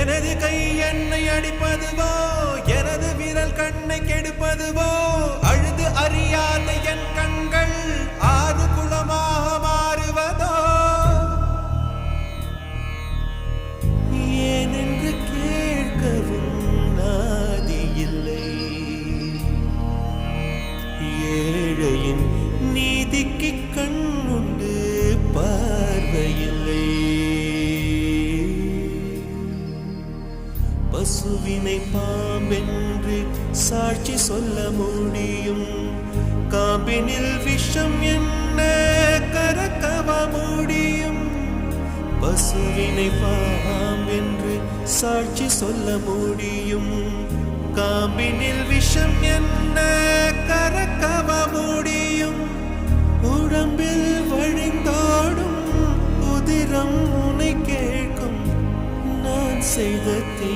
எனது கை என்னை அடிப்பதுவோ எனது விரல் கண்ணை கெடுப்பதுவோ அழுது அறியாத என் கண்கள் ஆறு குளமாக மாறுவதோ ஏனென்று கேட்கவும் நாதி இல்லை ஏழையின் நீதிக்கு கண்ணுண்டு பார்வையில்லை பசுவினை பாம்பென்று சாட்சி சொல்ல முடியும் காம்பினில் விஷம் என்ன கரக்கவ முடியும் பசுவினை பாம்பென்று சாட்சி சொல்ல முடியும் காம்பினில் விஷம் என்ன கரக்கவ முடியும் உடம்பில் வழிந்தோடும் உதிரம் உனை கேட்கும் நான் செய்த தீ